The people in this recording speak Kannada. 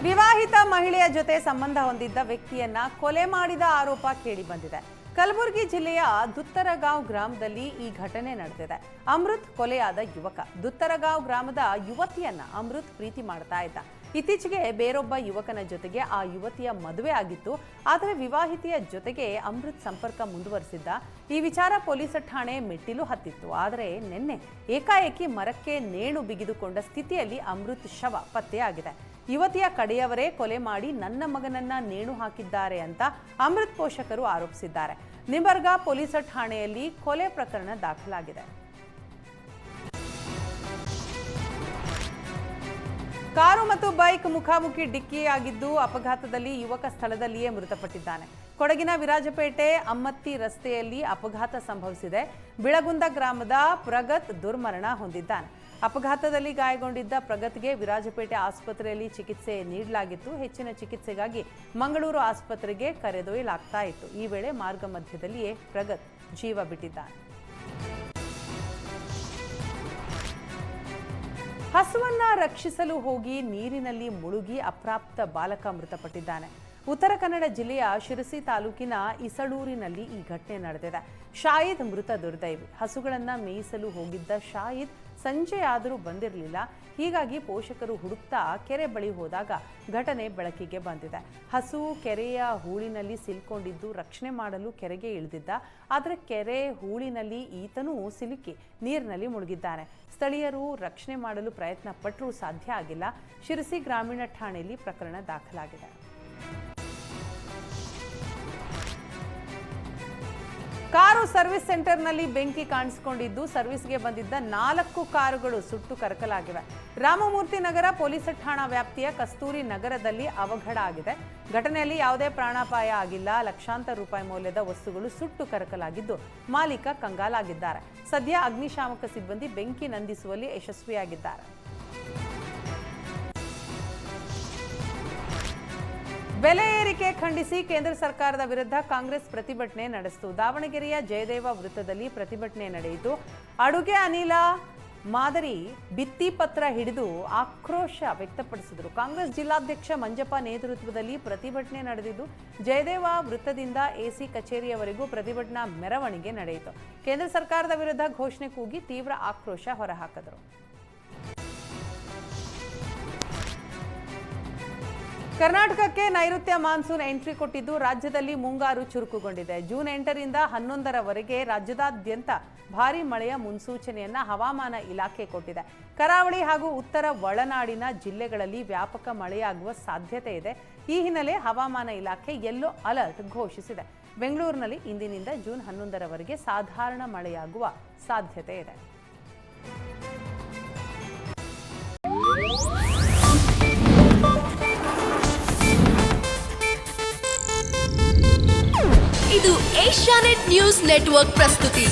ವಿವಾಹಿತ ಮಹಿಳೆಯ ಜೊತೆ ಸಂಬಂಧ ಹೊಂದಿದ್ದ ವ್ಯಕ್ತಿಯನ್ನ ಕೊಲೆ ಮಾಡಿದ ಆರೋಪ ಕೇಳಿಬಂದಿದೆ. ಕಲಬುರಗಿ ಜಿಲ್ಲೆಯ ದುತ್ತರಗಾಂವ್ ಗ್ರಾಮದಲ್ಲಿ ಈ ಘಟನೆ ನಡೆದಿದೆ. ಅಮೃತ್ ಕೊಲೆಯಾದ ಯುವಕ ದುತ್ತರಗಾಂವ್ ಗ್ರಾಮದ ಯುವತಿಯನ್ನ ಅಮೃತ್ ಪ್ರೀತಿ ಮಾಡ್ತಾ ಇದ್ದ. ಇತ್ತೀಚೆಗೆ ಬೇರೊಬ್ಬ ಯುವಕನ ಜೊತೆಗೆ ಆ ಯುವತಿಯ ಮದುವೆ ಆಗಿತ್ತು. ಆದರೆ ವಿವಾಹಿತೆಯ ಜೊತೆಗೆ ಅಮೃತ್ ಸಂಪರ್ಕ ಮುಂದುವರಿಸಿದ್ದ. ಈ ವಿಚಾರ ಪೊಲೀಸ್ ಠಾಣೆ ಮೆಟ್ಟಿಲು ಹತ್ತಿತ್ತು. ಆದರೆ ನಿನ್ನೆ ಏಕಾಏಕಿ ಮರಕ್ಕೆ ನೇಣು ಬಿಗಿದುಕೊಂಡ ಸ್ಥಿತಿಯಲ್ಲಿ ಅಮೃತ್ ಶವ ಪತ್ತೆಯಾಗಿದೆ. ಯುವತಿಯ ಕಡೆಯವರೇ ಕೊಲೆ ಮಾಡಿ ನನ್ನ ಮಗನನ್ನ ನೇಣು ಹಾಕಿದ್ದಾರೆ ಅಂತ ಅಮೃತ್ ಪೋಷಕರು ಆರೋಪಿಸಿದ್ದಾರೆ. ನಿಂಬರ್ಗಾ ಪೊಲೀಸ್ ಠಾಣೆಯಲ್ಲಿ ಕೊಲೆ ಪ್ರಕರಣ ದಾಖಲಾಗಿದೆ. ಕಾರು ಮತ್ತು ಬೈಕ್ ಮುಖಾಮುಖಿ ಡಿಕ್ಕಿಯಾಗಿದ್ದು ಅಪಘಾತದಲ್ಲಿ ಯುವಕ ಸ್ಥಳದಲ್ಲಿಯೇ ಮೃತಪಟ್ಟಿದ್ದಾನೆ. ಕೊಡಗಿನ ವಿರಾಜಪೇಟೆ ಅಮ್ಮತ್ತಿ ರಸ್ತೆಯಲ್ಲಿ ಅಪಘಾತ ಸಂಭವಿಸಿದೆ. ಬಿಳಗುಂದ ಗ್ರಾಮದ ಪ್ರಗತ್ ದುರ್ಮರಣ ಹೊಂದಿದ್ದಾನೆ. ಅಪಘಾತದಲ್ಲಿ ಗಾಯಗೊಂಡಿದ್ದ ಪ್ರಗತ್ಗೆ ವಿರಾಜಪೇಟೆ ಆಸ್ಪತ್ರೆಯಲ್ಲಿ ಚಿಕಿತ್ಸೆ ನೀಡಲಾಗಿತ್ತು. ಹೆಚ್ಚಿನ ಚಿಕಿತ್ಸೆಗಾಗಿ ಮಂಗಳೂರು ಆಸ್ಪತ್ರೆಗೆ ಕರೆದೊಯ್ಯಲಾಗ್ತಾ ಇತ್ತು. ಈ ವೇಳೆ ಮಾರ್ಗ ಮಧ್ಯದಲ್ಲಿಯೇ ಪ್ರಗತ್ ಜೀವ ಬಿಟ್ಟಿದ್ದಾನೆ. ಹಸುವನ್ನ ರಕ್ಷಿಸಲು ಹೋಗಿ ನೀರಿನಲ್ಲಿ ಮುಳುಗಿ ಅಪ್ರಾಪ್ತ ಬಾಲಕ ಮೃತಪಟ್ಟಿದ್ದಾನೆ. ಉತ್ತರ ಕನ್ನಡ ಜಿಲ್ಲೆಯ ಶಿರಸಿ ತಾಲೂಕಿನ ಇಸಳೂರಿನಲ್ಲಿ ಈ ಘಟನೆ ನಡೆದಿದೆ. ಶಾಹಿದ್ ಮೃತ ದುರ್ದೈವಿ. ಹಸುಗಳನ್ನ ಮೇಯಿಸಲು ಹೋಗಿದ್ದ ಶಾಹಿದ್ ಸಂಜೆಯಾದರೂ ಬಂದಿರಲಿಲ್ಲ. ಹೀಗಾಗಿ ಪೋಷಕರು ಹುಡುಕ್ತಾ ಕೆರೆ ಬಳಿ ಹೋದಾಗ ಘಟನೆ ಬೆಳಕಿಗೆ ಬಂದಿದೆ. ಹಸು ಕೆರೆಯ ಹೂಳಿನಲ್ಲಿ ಸಿಲ್ಕೊಂಡಿದ್ದು ರಕ್ಷಣೆ ಮಾಡಲು ಕೆರೆಗೆ ಇಳಿದಿದ್ದ. ಆದರೆ ಕೆರೆ ಹೂಳಿನಲ್ಲಿ ಈತನೂ ಸಿಲುಕಿ ನೀರಿನಲ್ಲಿ ಮುಳುಗಿದ್ದಾನೆ. ಸ್ಥಳೀಯರು ರಕ್ಷಣೆ ಮಾಡಲು ಪ್ರಯತ್ನ ಪಟ್ಟರೂ ಸಾಧ್ಯ ಆಗಿಲ್ಲ. ಶಿರಸಿ ಗ್ರಾಮೀಣ ಠಾಣೆಯಲ್ಲಿ ಪ್ರಕರಣ ದಾಖಲಾಗಿದೆ. ಕಾರು ಸರ್ವಿಸ್ ಸೆಂಟರ್ನಲ್ಲಿ ಬೆಂಕಿ ಕಾಣಿಸಿಕೊಂಡಿದ್ದು ಸರ್ವಿಸ್ಗೆ ಬಂದಿದ್ದ 4 ಕಾರುಗಳು ಸುಟ್ಟು ಕರಕಲಾಗಿವೆ. ರಾಮಮೂರ್ತಿ ನಗರ ಪೊಲೀಸ್ ಠಾಣಾ ವ್ಯಾಪ್ತಿಯ ಕಸ್ತೂರಿ ನಗರದಲ್ಲಿ ಅವಘಡ ಆಗಿದೆ. ಘಟನೆಯಲ್ಲಿ ಯಾವುದೇ ಪ್ರಾಣಾಪಾಯ ಆಗಿಲ್ಲ. ಲಕ್ಷಾಂತರ ರೂಪಾಯಿ ಮೌಲ್ಯದ ವಸ್ತುಗಳು ಸುಟ್ಟು ಕರಕಲಾಗಿದ್ದು ಮಾಲೀಕ ಕಂಗಾಲಾಗಿದ್ದಾರೆ. ಸದ್ಯ ಅಗ್ನಿಶಾಮಕ ಸಿಬ್ಬಂದಿ ಬೆಂಕಿ ನಂದಿಸುವಲ್ಲಿ ಯಶಸ್ವಿಯಾಗಿದ್ದಾರೆ. ಬೆಲೆ ಏರಿಕೆ ಖಂಡಿಸಿ ಕೇಂದ್ರ ಸರ್ಕಾರದ ವಿರುದ್ಧ ಕಾಂಗ್ರೆಸ್ ಪ್ರತಿಭಟನೆ ನಡೆಸಿತು. ದಾವಣಗೆರೆಯ ಜಯದೇವ ವೃತ್ತದಲ್ಲಿ ಪ್ರತಿಭಟನೆ ನಡೆಯಿತು. ಅಡುಗೆ ಅನಿಲ ಮಾದರಿ ಭಿತ್ತಿ ಪತ್ರ ಹಿಡಿದು ಆಕ್ರೋಶ ವ್ಯಕ್ತಪಡಿಸಿದರು. ಕಾಂಗ್ರೆಸ್ ಜಿಲ್ಲಾಧ್ಯಕ್ಷ ಮಂಜಪ್ಪ ನೇತೃತ್ವದಲ್ಲಿ ಪ್ರತಿಭಟನೆ ನಡೆದಿದ್ದು ಜಯದೇವ ವೃತ್ತದಿಂದ ಎಸಿ ಕಚೇರಿಯವರೆಗೂ ಪ್ರತಿಭಟನಾ ಮೆರವಣಿಗೆ ನಡೆಯಿತು. ಕೇಂದ್ರ ಸರ್ಕಾರದ ವಿರುದ್ಧ ಘೋಷಣೆ ಕೂಗಿ ತೀವ್ರ ಆಕ್ರೋಶ ಹೊರಹಾಕಿದರು. ಕರ್ನಾಟಕಕ್ಕೆ ನೈಋತ್ಯ ಮಾನ್ಸೂನ್ ಎಂಟ್ರಿ ಕೊಟ್ಟಿದ್ದು ರಾಜ್ಯದಲ್ಲಿ ಮುಂಗಾರು ಚುರುಕುಗೊಂಡಿದೆ. ಜೂನ್ 8ರಿಂದ 11ರವರೆಗೆ ರಾಜ್ಯದಾದ್ಯಂತ ಭಾರೀ ಮಳೆಯ ಮುನ್ಸೂಚನೆಯನ್ನ ಹವಾಮಾನ ಇಲಾಖೆ ಕೊಟ್ಟಿದೆ. ಕರಾವಳಿ ಹಾಗೂ ಉತ್ತರ ಒಳನಾಡಿನ ಜಿಲ್ಲೆಗಳಲ್ಲಿ ವ್ಯಾಪಕ ಮಳೆಯಾಗುವ ಸಾಧ್ಯತೆ ಇದೆ. ಈ ಹಿನ್ನೆಲೆ ಹವಾಮಾನ ಇಲಾಖೆ ಯೆಲ್ಲೋ ಅಲರ್ಟ್ ಘೋಷಿಸಿದೆ. ಬೆಂಗಳೂರಿನಲ್ಲಿ ಇಂದಿನಿಂದ ಜೂನ್ 11ರವರೆಗೆ ಸಾಧಾರಣ ಮಳೆಯಾಗುವ ಸಾಧ್ಯತೆ ಇದೆ. ಇದು ಏಷ್ಯಾನೆಟ್ ನ್ಯೂಸ್ ನೆಟ್ವರ್ಕ್ ಪ್ರಸ್ತುತಿ.